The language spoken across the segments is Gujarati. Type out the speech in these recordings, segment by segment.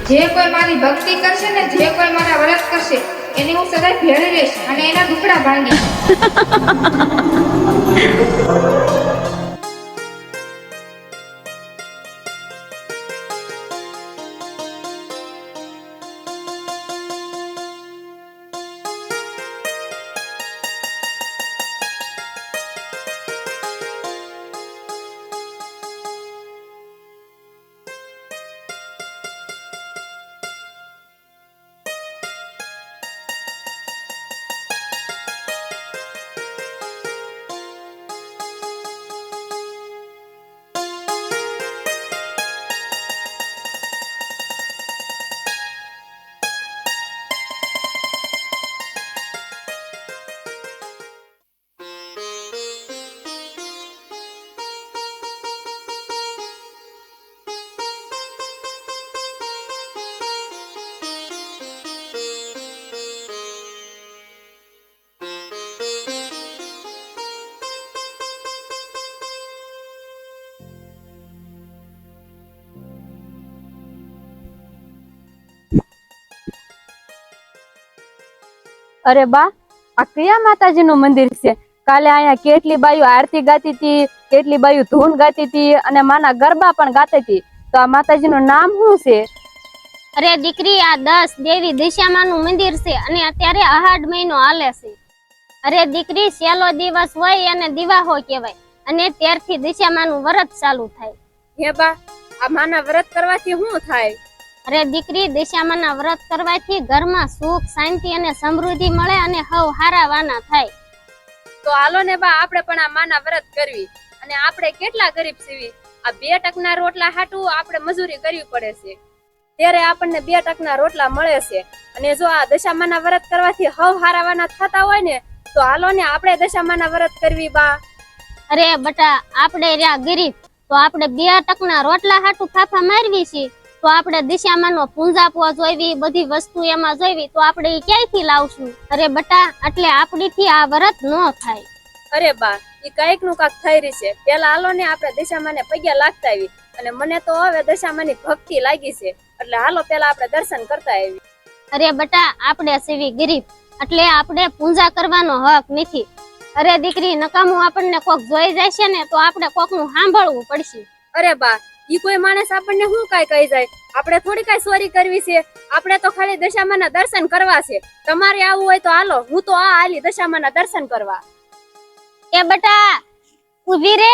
જે કોઈ મારી ભક્તિ કરશે ને, જે કોઈ મારા વ્રત કરશે, એની હું સદાય ભેળી રહીશ અને એના દુખડા ભાંગીશ. અરે બા, આ કયા માતાજીનું મંદિર છે? કાલે અહીંયા કેટલી બાયું આરતી ગાતી હતી, કેટલી બાયું ધૂન ગાતી હતી અને માના ગરબા પણ ગાતી હતી. તો આ માતાજીનું નામ શું છે? અરે દીકરી, આ 10 દેવી દિશામાનું મંદિર છે અને અત્યારે આહાડ મહિનો હાલે છે. અરે દીકરી, છેલ્લો દિવસ હોય અને દિવાહો કહેવાય અને ત્યારથી દિશામાનું વ્રત ચાલુ થાય. હે બા, આ માના વ્રત કરવાથી શું થાય? અરે દીકરી, દિશામાના વ્રત કરવાથી ઘરમાં સુખ, શાંતિ અને સમૃદ્ધિ મળે અને હવ હારાવાના થાય. તો હાલો ને બા, આપણે પણ આ માના વ્રત કરવી. અને આપણે કેટલા ગરીબ છીએ, આ 2 ટકના રોટલા હાટું આપણે મજૂરી કરવી પડે છે, ત્યારે આપણને 2 ટકના રોટલા મળે છે. અને જો આ દશામાના વ્રત કરવાથી હવ હારાવાના થતા હોય ને, તો હાલો ને આપણે દશામાના વ્રત કરવી બા. અરે બટા, આપણે રહ્યા ગરીબ, તો આપણે 2 ટકના રોટલા હાટું ફાફા મારવી છે, તો આપણે દિશામાનો પૂંજાપો જોઈવી, બધી વસ્તુ એમાં જોઈવી, તો આપણે ઈ ક્યાંયથી લાવશું? અરે બટા, એટલે આપણીથી આ વ્રત ન થાય. અરે બા, ઈ કઈક નું કાક થઈ રહી છે. પેલા હાલો ને આપણે દશામાને પગે લાગતા આવી, અને મને તો હવે દશામાની ભક્તિ લાગી છે, એટલે હાલો પેલા આપણે દર્શન કરતા આવી. અરે બટા, આપણે સેવી ગરીબ, એટલે આપણે પૂજા કરવાનો હક નથી. અરે દીકરી, નકામું આપણને કોક જોઈ જશે ને, તો આપણે કોકનું સાંભળવું પડશે. અરે બા, ઈ કોઈ માણસ આપણને શું કાઈ કહી જાય? આપણે થોડી કાઈ ચોરી કરવી છે? આપણે તો ખાલી દશામાના દર્શન કરવા છે. તમારે આવવું હોય તો હાલો, હું તો આ હાલી દશામાના દર્શન કરવા. એ બટા, ઊભી રે.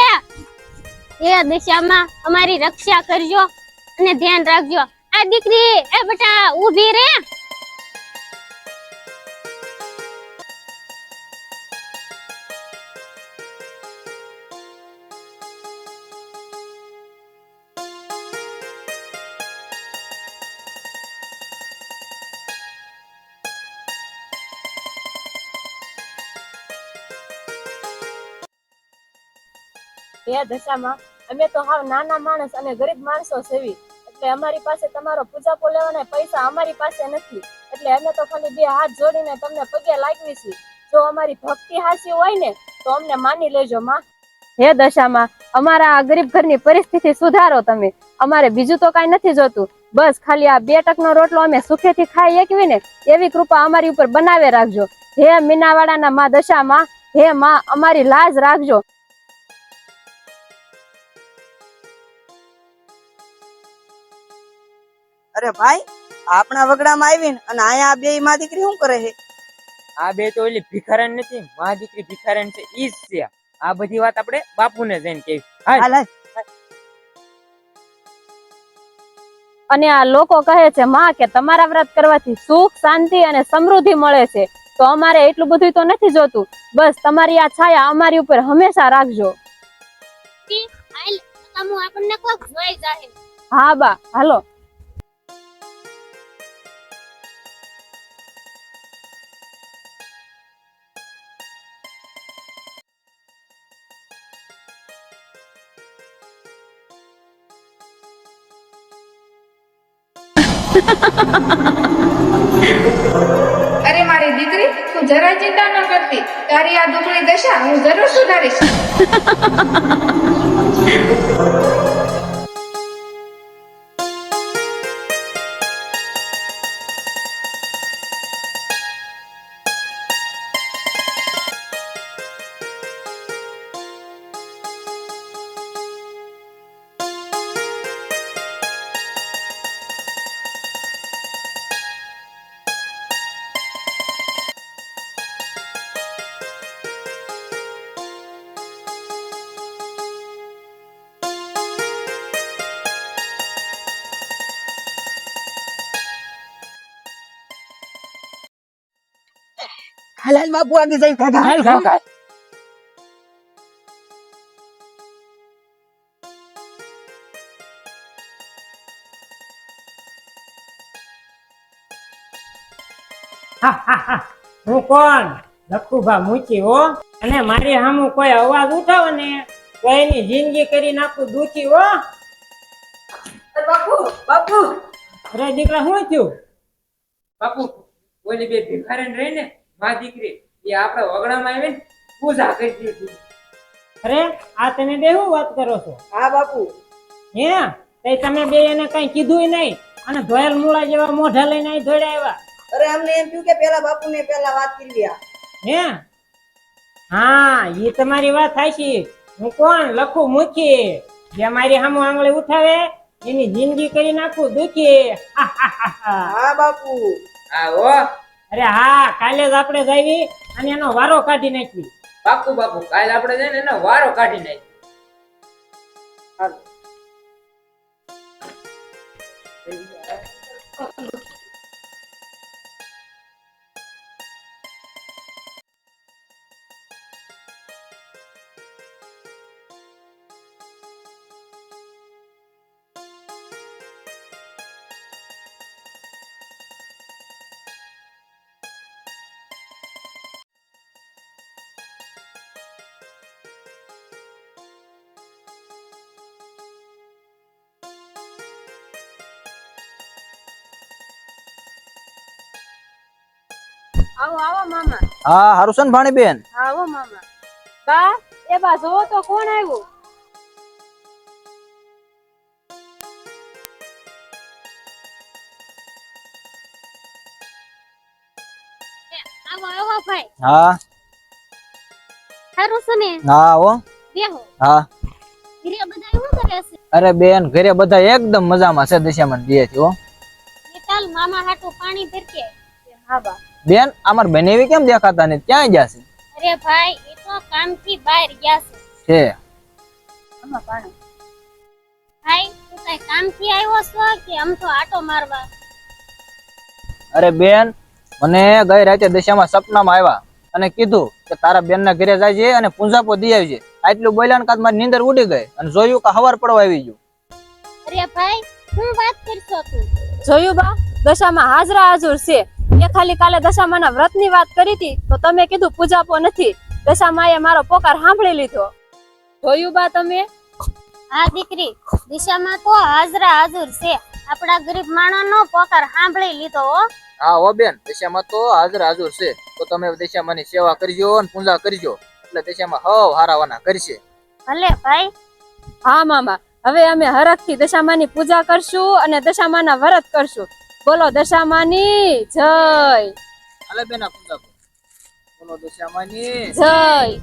એ દિશામાં અમારી રક્ષા કરજો અને ધ્યાન રાખજો. આ દીકરી, એ બટા, ઊભી રે. હે દશામાં, અમે તો હાવ નાના માણસ અને ગરીબ માણસો સેવી, એટલે અમારી પાસે તમારો પૂજાપો લેવાના પૈસા અમારી પાસે નથી, એટલે અમે તો ખાલી 2 હાથ જોડીને તમને પગે લાગવી છે. જો અમારી ભક્તિ હાસી હોય ને, તો અમને માની લેજો માં. હે દશામાં, અમારા આ ગરીબ ઘરની પરિસ્થિતિ સુધારો તમે. અમારે બીજું તો કાઈ નથી જોતું, બસ ખાલી આ 2 ટકનો રોટલો અમે સુખેથી ખાઈ એકવી ને, એવી કૃપા અમારી ઉપર બનાવે રાખજો. હે મીનાવાડાના માં દશામાં, હે માં, અમારી લાજ રાખજો. અરે ભાઈ, આપણા વગડામાં આવીને અને અહીંયા આ 2 માં દીકરી શું કરે છે? આ 2 તો ઓલી ભિખારણ નથી, માં દીકરી ભિખારણ છે, ઈ જ છે. આ બધી વાત આપણે બાપુને જઈને કેવી. હાલ હાલ. અને આ લોકો કહે છે માં કે તમારા વ્રત કરવાથી સુખ, શાંતિ અને સમૃદ્ધિ મળે છે, તો અમારે એટલું બધું તો નથી જોતું, બસ તમારી આ છાયા અમારી ઉપર હંમેશા રાખજો. આપણને કોક જોઈ જાય. હા બા, હાલો. અરે મારી દીકરી, તું જરા ચિંતા ન કરતી. તારી આ દુબળી દશા હું જરૂર સુધારીશ. હાલ હાલ બાપુ આગળ જઈ કાકા હાલ કાકા હું કોણ લખુભા મૂચી હો અને મારી સામું કોઈ અવાજ ઉઠાવે ને તો એની જિંદગી કરી નાખું દુખી હો. બાપુ બાપુ અરે દીકરા શું થયું? બાપુ ઓલી બે ભિખારણ રહી ને માં દીકરી એ આપણે વગડામાં આવીને પૂજા કરી દીધી. અરે આ તમે બે શું વાત કરો છો? હા બાપુ હે તે તમે બે એને કઈ કીધું નહીં અને ધોયેલ મૂળા જેવા મોઢા લઈને અહીં દોડ્યા આવ્યા. અરે અમને એમ થયું કે પેલા બાપુ ને પેલા વાત કરી લ્યા. હે હા એ તમારી વાત સાચી. હું કોણ લખું મૂકી જે મારી સામું આંગળી ઉઠાવે એની જિંદગી કરી નાખું દુખી. હા બાપુ હા હો અરે હા કાલે જ આપણે જાવી અને એનો વારો કાઢી નાખવી. બાપુ બાપુ કાલે આપણે જઈને એનો વારો કાઢી નાખી. હાલ. આવો આવો મામા. હા હારું છે ને ભાણીબેન? આવો મામા. બા એ બા જોવો તો કોણ આવ્યું? આવો આવો ભાઈ. હા સારું છે ને? હા હો. બેહો. હા ઘરે બધા શું કરે છે? અરે બેન ઘરે બધા એકદમ મજામાં છે દિશામાં દીએ છે હો. એ ચાલ મામા હાટુ પાણી ભરકે. હા બા. બેન અમાર બનેવી કેમ દેખાતા ને ક્યાં ગયા છે? અરે ભાઈ એ તો કામથી બહાર ગયા છે. છે આમાં પાણી. ભાઈ તું કઈ કામથી આવ્યો છો કે આમ તો આટો મારવા? અરે બેન મને ગઈ રાતે દિશામાં સપનામાં આવ્યા અને કીધું કે તારા બેન ના ઘરે જાય છે અને પૂંજાપો દી આવજે. આટલું બોલ્યા ને કાદ મારી નીંદર ઉડી ગઈ અને જોયું કે હવાર પડવા આવી ગયું. અરે ભાઈ શું વાત કરશો તું? જોયું બા દશામાં હાજરા હાજર છે. એ ખાલી કાલે દશામાના વ્રતની વાત કરી હતી તો તમે કીધું પૂજાપો નથી. દશામાએ મારો પોકાર સાંભળી લીધો. જોયું બા તમે? હા દીકરી દિશામાં તો હાજરા હાજર છે. આપણા ગરીબ માણસનો પોકાર સાંભળી લીધો હો. હા હો બેન દિશામાં તો હાજર હાજર છે. તો તમે દિશામાંની સેવા કરજો અને પૂજા કરજો એટલે દિશામાં હવ હારાવાના કરશે. ભલે ભાઈ. હા મામા હવે અમે હરખથી દશામાની પૂજા કરશું અને દશામાના વ્રત કરશું. બોલો દશામાની જય. હાલે બેન આ પૂજા બોલો દિશામાંની જય.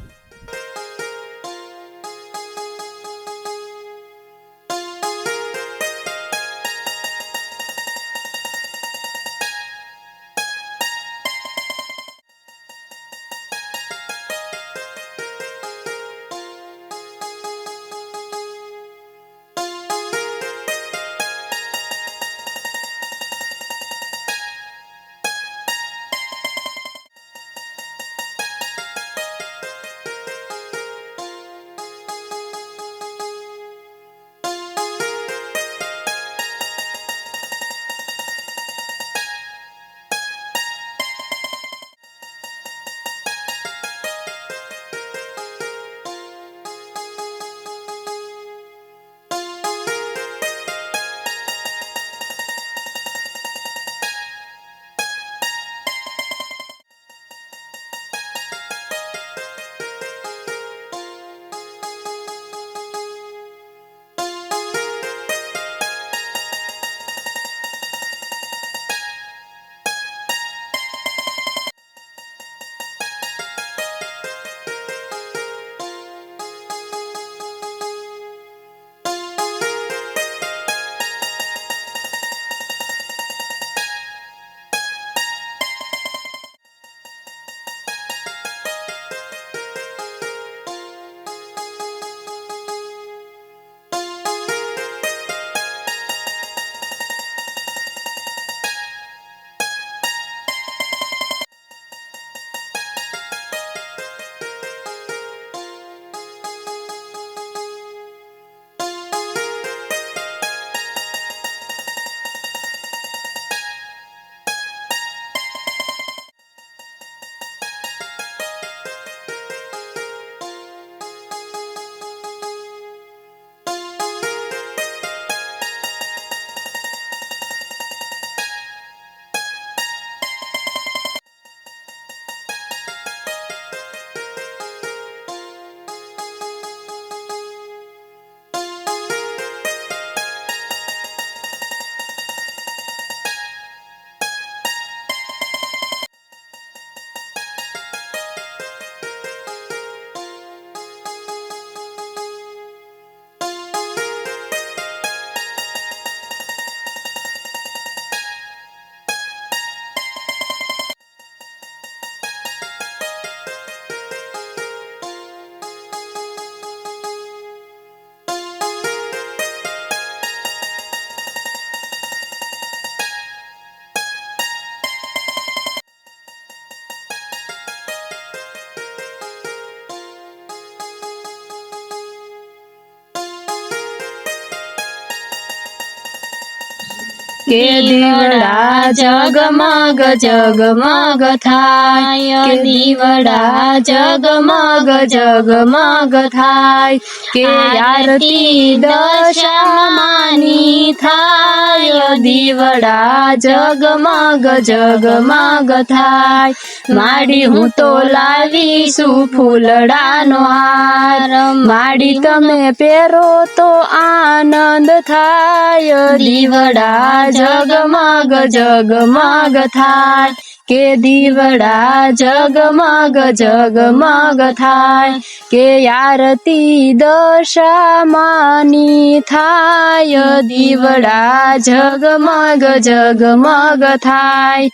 કે દીવડા જગમગ જગમગ થાય કે દીવડા જગમગ જગમગ થાય કે આરતી દશામાની થાય દીવડા જગમગ જગમગ થાય માડી હું તો લાવીશું ફૂલડાનો હાર માડી તમે પહેરો તો આનંદ થાય દીવડા જગમગ જગમગ થાય કે દીવડા જગમગ જગમગ થાય કે આરતી દશામાની થાય દીવડા જગમગ જગમગ થાય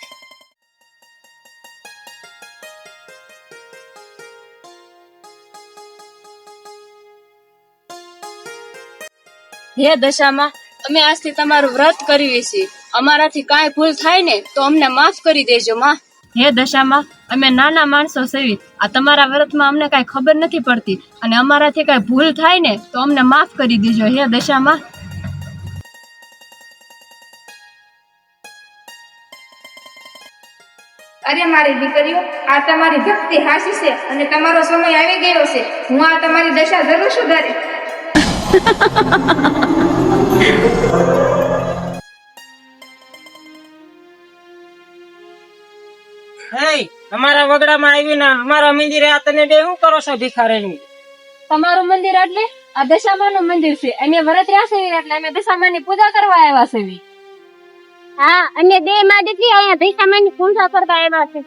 હે દશામાં અમે આજથી તમારું વ્રત કરીએ છીએ અમારાથી કાંઈ ભૂલ થાય ને તો અમને માફ કરી દેજો માં હે દશામાં અમે નાના માણસો સેવી આ તમારા વ્રતમાં અમને કાંઈ ખબર નથી પડતી અને અમારાથી કાંઈ ભૂલ થાય ને તો અમને માફ કરી દેજો હે દશામાં અરે મારી દીકરીઓ આ તમારી ભક્તિ હાસી છે અને તમારો સમય આવી ગયો છે હું આ તમારી દશા જરૂર સુધારીશ અમારા વગડામાં આવીને અમારા મંદિરે આ તમે બે શું કરો છો ભિખારી? તમારું મંદિર એટલે આ દશામાનું મંદિર છે અમે વ્રત રહ્યા છે એટલે અમે દશામાની પૂજા કરવા આવ્યા છે હા અને બે માં દીકરી અહીંયા દશામાની પૂજા કરવા આવ્યા છે.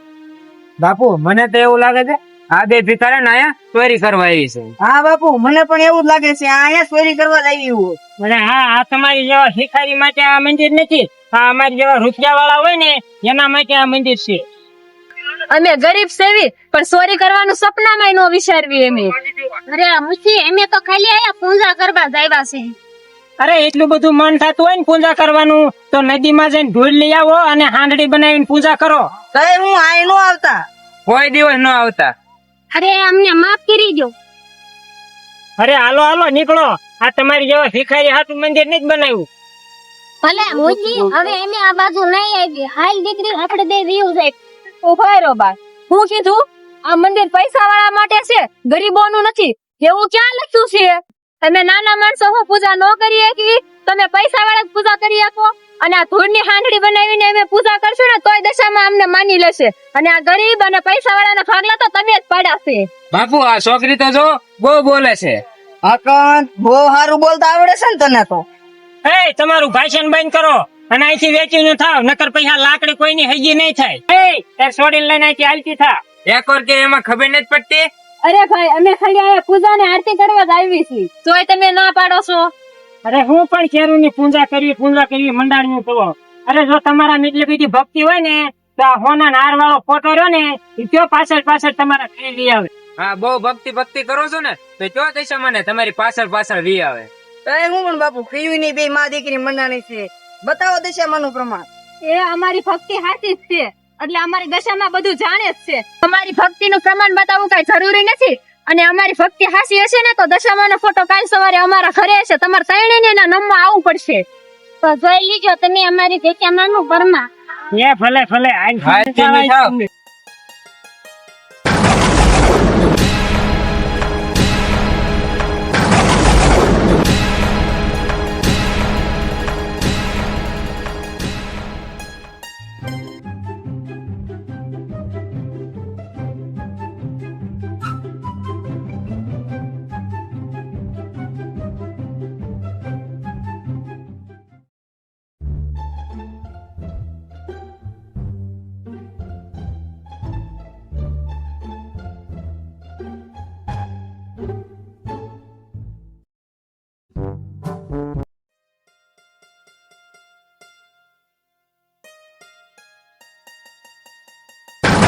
બાપુ મને તો એવું લાગે છે આ બે ભિખારણ અહીંયા ચોરી કરવા આવી છે. હા બાપુ મને પણ એવું જ લાગે છે આ અહીંયા ચોરી કરવા જ આવી હોય. અને હા આ તમારી જેવા ભિખારી માટે આ મંદિર નથી આ અમારી જેવા રૂપિયા વાળા હોય ને એના માટે આ મંદિર છે. અમે ગરીબ સેવી પણ ચોરી કરવાનું સપનામાં ન વિચારવી અમે અરે મુસી અમે તો ખાલી આયા પૂજા કરવા જ આવ્યા છે. અરે એટલું બધું મન થતું હોય ને પૂજા કરવાનું તો નદીમાં જઈને ઢોલ લઈ આવો અને હાંડડી બનાવીને પૂજા કરો. તો હું આય નો આવતા કોઈ દિવસ ન આવતા. અરે અમને માફ કરી દો. અરે હાલો હાલો નીકળો આ તમારી જેવા ભિખારી હાટું મંદિર નથી બનાવ્યું. ભલે મુજી હવે અમે આ બાજુ નહીં આવી હાલ દીકરી આપણે બે વ્યૂ જાય. ઉભા રહો બા હું કીધું આ મંદિર પૈસા વાળા માટે છે ગરીબોનું નથી એવું ક્યાં લખ્યું છે તમે નાના માણસો હું પૂજા ન કરી શકી તમે પૈસા વાળા પૂજા કરી શકો અને આ ધૂળની હાંડડી બનાવીને અમે પૂજા કરશું ને તોય દશામાં અમને માની લેશે અને આ ગરીબ અને પૈસા વાળાના ભાગલા તો તમે જ પાડ્યા છે. બાપુ આ છોકરી તો જો બહુ બોલે છે. અકન બહુ સારું બોલતા આવડે છે ને તને તો. એ તમારું ભાષણ બંધ કરો અને અહીંથી વેચીને થાવ નકર પૈસા લાકડી કોઈની હજી નહીં થાય. એ છોડીને લઈને અહીંથી હાલતી થા. એક વાર કે એમાં ખબર નથી પડતી. અરે ભાઈ અમે ખાલી આ પૂજા ને આરતી કરવા જ આવી છીએ તોય તમે ના પાડો છો. અરે હું પણ કેરુની પૂજા કરવી મંડાણીઓ કરો. અરે જો તમારા એટલી બધી ભક્તિ હોય ને તો આ હોના હાર વાળો ફોટો રહ્યો ને એ કયો પાછળ પાછળ તમારા ઘરે લઈ આવે. હા બહુ ભક્તિ કરો છો ને તો કયો દશા મને તમારી પાછળ વી આવે. તો હું પણ બાપુ ખીવી ની બે માં દીકરી મંડાણી છે બતાવો દશામાનું પ્રમાણ. એ અમારી ભક્તિ હાચી જ છે એટલે અમારી દશામાં બધું જાણે જ છે અમારી ભક્તિનું પ્રમાણ બતાવવું કઈ જરૂરી નથી અને અમારી ભક્તિ હાસી હશે ને તો દશામાનો ફોટો કાલ સવારે અમારા ઘરે હશે તમારે ત્રણેયને એના નમમાં આવવું પડશે. તો જોઈ લીજો તમે અમારી દશામાનું પરમા. એ ભલે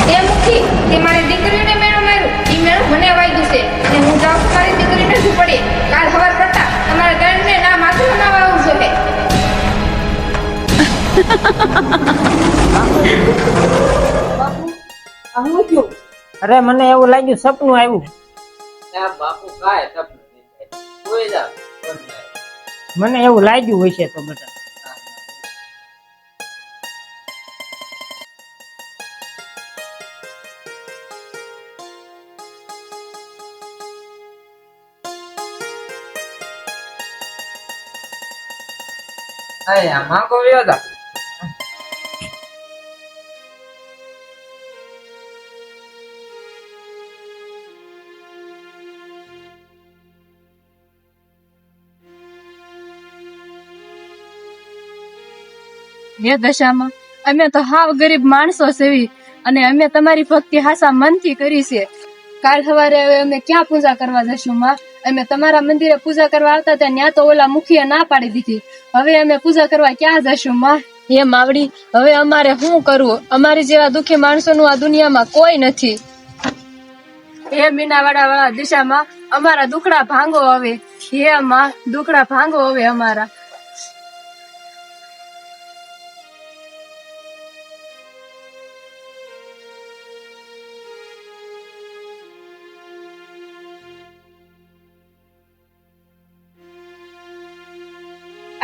એ મુખી તે મારી દીકરીને મેણું માર્યું ઈ મેણું મને વાગ્યું છે અને હું જાઉં છું મારી દીકરીને ઝૂંપડીએ કાલ સવાર કરતા તમારે ત્રણને ના માથું ના વાવવું જોઈએ. અરે મને એવું લાગ્યું સપનું આવ્યું. બાપુ કાય કોઈ જા મને એવું લાગ્યું હોય છે તો બધા અહીંયા માંગો વ્યો તા હે દશામાં, અમે તો હાવ ગરીબ માણસો સેવી અને અમે તમારી ભક્તિ હાસા મનથી કરી છે. કાલ સવારે હવે અમે ક્યાં પૂજા કરવા જશું માં? અમે તમારા મંદિરે પૂજા કરવા આવતા હતા, ત્યાં તો ઓલા મુખીએ ના પાડી દીધી. હવે અમે પૂજા કરવા ક્યાં જશું માં? હે માવડી, હવે અમારે શું કરવું? અમારી જેવા દુખી માણસોનું આ દુનિયામાં કોઈ નથી. હે મીનાવાડા વાળા દિશામાં, અમારા દુખડા ભાંગો હવે. હે માં, દુખડા ભાંગો હવે અમારા.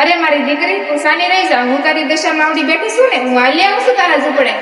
અરે મારી દીકરી, તું સાની રહી જા. હું તારી દશામાં આવડી બેઠી છું ને, હું હાલી આવું છું તારા ઝૂંપડે.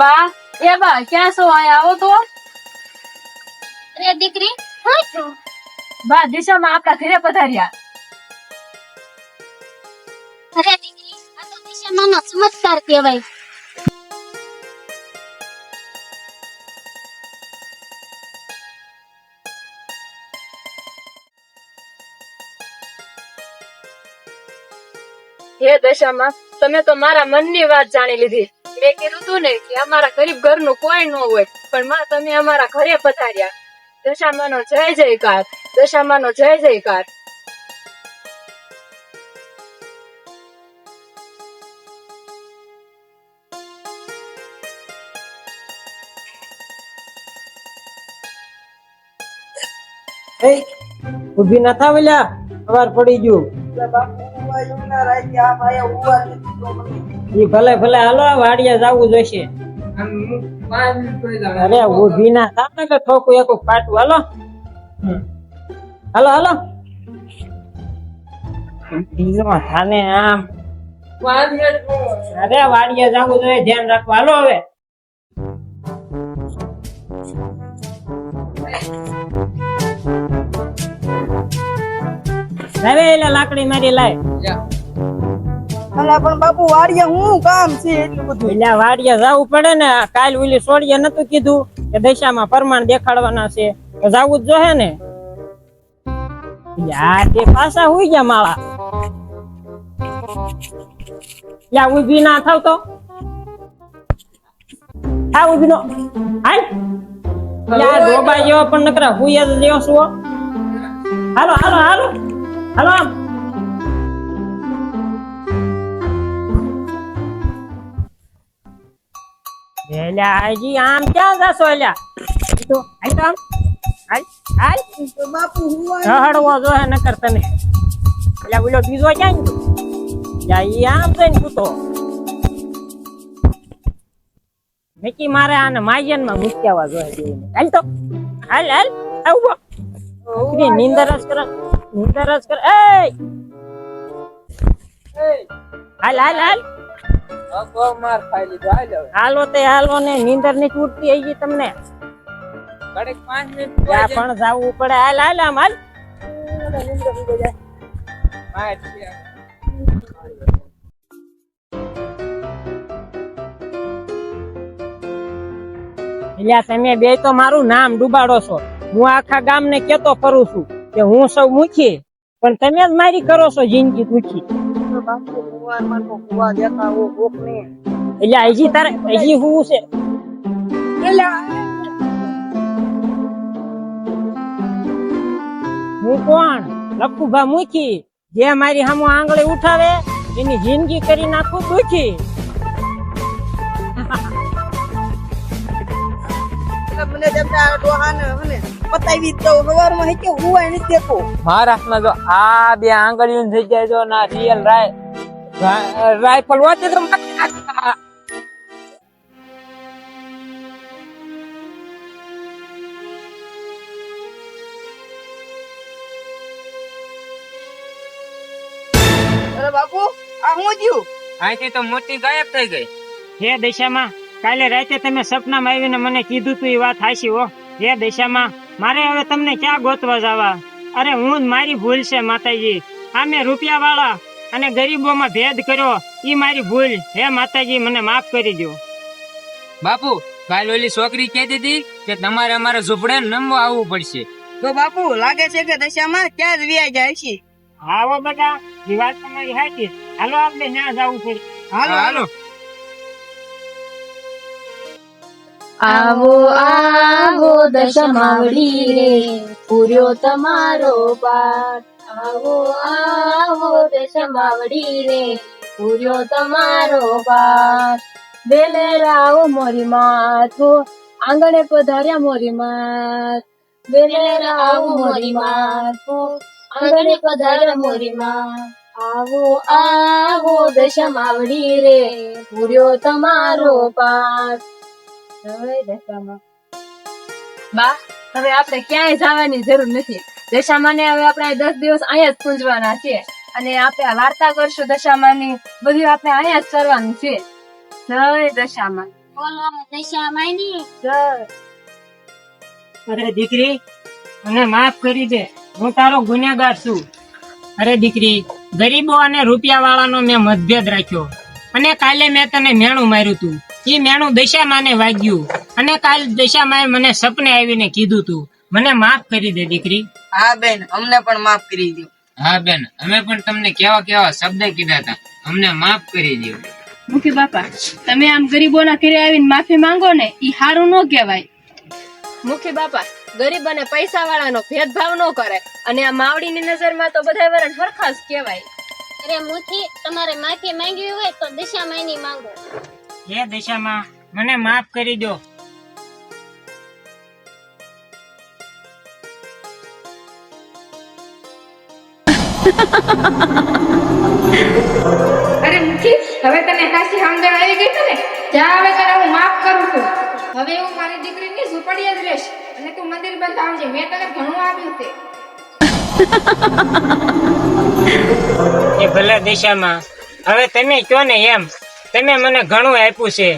બા, એ બા, ક્યાં છો? અહીંયા આવો તો. અરે દીકરી, શું થયું? બા, દિશામાં આપણા ઘરે પધાર્યા. અરે દીકરી, આ તો દિશામાંનો ચમત્કાર કહેવાય. હે દશામાં, તમે તો મારા મનની વાત જાણી લીધી. મેં કીધું તું ને કે અમારા ગરીબ ઘરનું કોઈ ન હોય, પણ માં તમે અમારા ઘરે પધાર્યા. દશામાનો જય જયકાર, દશામાનો જય જયકાર. ઉભી ના થાવ લ્યા, સવાર પડી ગયું. ઈ ભલે ભલે હાલો, વાડિયા જાવું જોઈશે. અરે ઉભી ના થાવ ને કે ઠોકું એક પાટું. હાલો હાલો હાલો. બીજો થાને આમ. અરે વાડિયા જાવું જોઈએ, ધ્યાન રાખવા. હાલો હવે. લાવે એટલે લાકડી મારી લાય. અલા પણ બાપુ વાડિયા હું કામ છે એટલું બધું? એટલે વાડિયા જાવું પડે ને. કાલ ઓલી સોડિયા નતું કીધું કે દશામાં પ્રમાણ દેખાડવાના છે, તો જાવું જ જોહે ને. આ તે પાછા હુઈ ગયા માળા. યા ઉભી ના થાવ તો. હા ઉભી નો. હાલ યાર, ડોબા જેવો પણ નકરા હુઈ જ લેવો છો. હાલો હાલો હાલો હાલો. આમ આજી આમ ક્યાં જશો? એલા તો આમ હાલ હાલ. બાપુ હું હળવો જો હે નકર તને. એટલે બોલો બીજો ક્યાં જા? ઈ આમ જઈને પૂતો મેકી મારે આને માયન માં મૂક્યાવા જોઈએ. હાલ તો હાલ હાલ. આવો નીંદર જ કર, નીંદર જ કર. એ હાલ હાલ હાલ. માર ખાઈ લીધો. હાલો તે હાલો ને, નીંદર ની ઉઠતી આવી ગઈ તમને. કડક 5 મિનિટ ત્યાં પણ જાવું પડે. હાલ હાલ આમ હાલ. એટલે તમે બે તો મારું નામ ડૂબાડો છો. હું આખા ગામ ને કેતો ફરું છું કે હું સૌ મુખી, પણ તમે જ મારી કરો છો જિંદગી દુખી. બાપુ કુવારમાં તો કુવા દેખાવો કોક ને. એટલે હજી તારે હજી હું છે? હું કોણ? લખુભા મુખી. જે મારી સામુ આંગળી ઉઠાવે એની જિંદગી કરી નાખું દુખી. મને જેમ ડોહાને પતાવી જ દઉં સવારમાં હે કે હુવાય નથી દેતો મહારાષ્ટ્રમાં જો આ બે આંગળીઓ થઈ જાય જો ના રિયલ રાઇફલ વાંચે તો અરે બાપુ આ હું થયું અહીંથી તો મોટી ગાયબ થઈ ગઈ. હે દશામાં કાલે રાતે તમે સપનામાં આવીને મને કીધું તું એ વાત હાચી હો. હે દશામાં મારે હવે તમને ક્યાં ગોતવા જવા? અરે હું જ મારી ભૂલ છે માતાજી. આ મેં રૂપિયા વાળા અને ગરીબોમાં ભેદ કર્યો ઈ મારી ભૂલ. હે માતાજી મને માફ કરી દો. બાપુ કાલ ઓલી છોકરી કહેતી હતી કે તમારે અમારા ઝૂંપડે નમવા આવવું પડશે. તો બાપુ લાગે છે કે દશામાં ક્યાં જ વ્યાજ જાય છે આવો બેટા ઈ વાત તમારી હાચી. હાલો આપણે ત્યાં જવું પડે. હાલો આવો આવો દશામાવડી રે પૂર્યો તમારો પાઠ. આવો આવો દશામાવડી રે પૂર્યો તમારો પાઠ. બેલે રાવો મોરી માથો આંગણે પધાર્યા મોરી માત. બેલે રાવો મોરી માથો આંગણે પધાર્યા મોરી માત. આવો આવો દશામાવડી રે પૂર્યો તમારો પાઠ. બા હવે આપણે ક્યાંય જવાની જરૂર નથી. દશામાને હવે આપણે 10 દિવસ અહીંયા જ પૂંજવાના છે અને આપણે વાર્તા કરશું દશામાની. બધું આપણે અહીંયા જ કરવાનું છે. જય દશામા. બોલો દશામાની જય. અરે દીકરી મને માફ કરી દે, હું તારો ગુનેગાર છું. અરે દીકરી ગરીબો અને રૂપિયા વાળાનો મેં મતભેદ રાખ્યો અને કાલે મેં તને મેણું માર્યું તું. ઈ મેણું દશામાને વાગ્યું અને કાલ દશામાએ મને સપને આવીને કીધું તું. મને માફ કરી દે દીકરી. હા બેન અમને પણ માફ કરી દો હા બેન અમે પણ તમને કેવા કેવા શબ્દ કીધા હતા, અમને માફ કરી દો. મુખી બાપા તમે આમ ગરીબોના ઘરે આવીને માફી માંગો ને ઈ હારું ન કહેવાય. મુખી બાપા ગરીબ અને પૈસા વાળાનો ભેદભાવ ન કરે અને આ માવડીની નજરમાં તો બધા વરણ સરખા જ કહેવાય. અરે મુઠી તમારે માફી માંગવી હોય તો દશામાની માંગો. હે દશામાં મને માફ કરી દો. અરે મુખી હવે તને કાશી સમજણ આવી ગઈ છે ને? જા હવે તને હું માફ કરું છું. હવે હું મારી દીકરીની ઝૂંપડીએ જ રહીશ અને તું મંદિર બંધ આવજે. મેં તને ઘણું આપ્યું છે. એ ભલે દશામાં હવે તમે કયો ને એમ. તમે મને ઘણું આપ્યું છે,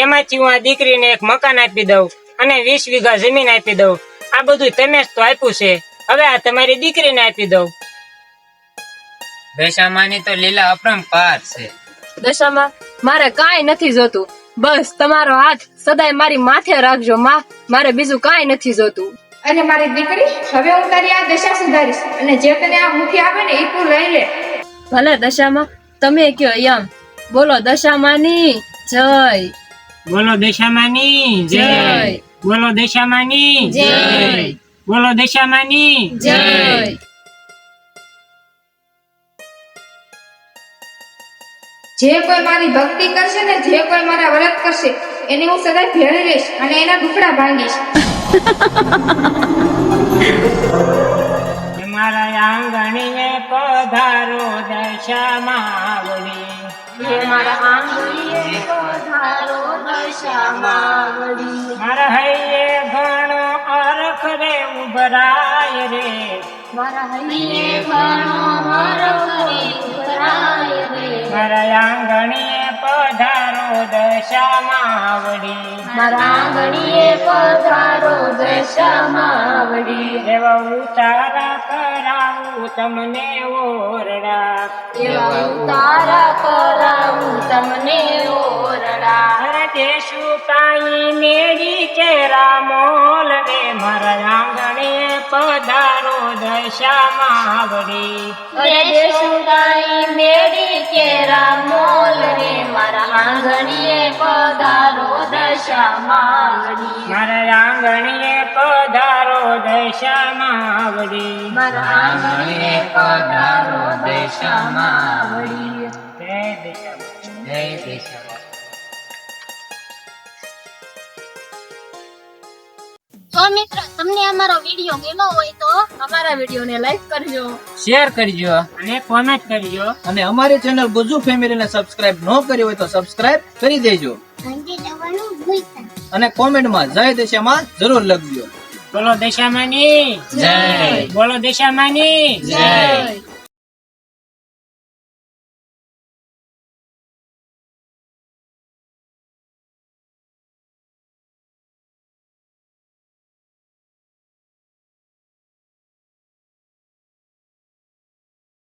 એમાંથી હું આ દીકરીને એક મકાન આપી દઉં અને 20 વીઘા જમીન આપી દઉં. આ બધું તમે જ તો આપ્યું છે, હવે આ તમારી દીકરીને આપી દઉં. દશામાની તો લીલા અપરંપાર છે. દશામાં મારે કાંઈ નથી જોતું, બસ તમારો હાથ સદાય મારી માથે રાખજો માં. મારે બીજું કાંઈ નથી જોતું. અને મારી દીકરી હવે હું તારી આ દશા સુધારીશ અને જે તને આ મુખી આવે ને એ તું લઈ લે. ભલે દશામાં તમે કયો એમ. બોલો દશામાની જય. બોલો દશામાની જય. બોલો દશામાની જય. બોલો દશામાની જય. જે કોઈ મારી ભક્તિ કરશે ને, જે કોઈ મારા વ્રત કરશે એને હું સદાય ભેળી લઈશ અને એના દુખડા ભાંગીશ. મારા આંગણીએ પધારો દશામાવડી. મારા હૈયે ઘણો અરખ રે ઉભરાય રે. મારા આંગણીએ પધારો દશામાવડી. એવા ઉતારા કરાવું તમને ઓરડા. અરે દેશું કાઈ મેરી કેરા મોલ રે. મારા આંગણીએ પધારો દશામાવડી. મારા આંગણીએ પધારો દશામાવડી. જય દશામાં. તો મિત્રો તમને અમારો વિડીયો ગમ્યો હોય તો અમારા વિડીયોને લાઈક કરજો. શેર કરજો. અને કોમેન્ટ કરજો. અને અમારી ચેનલ ગુજુ ફેમિલીને સબસ્ક્રાઇબ ન કરી હોય તો સબસ્ક્રાઇબ કરી દેજો અને કોમેન્ટમાં જય દશામાં જરૂર લખજો. બોલો દશામાની જય. બોલો દશામાની જય.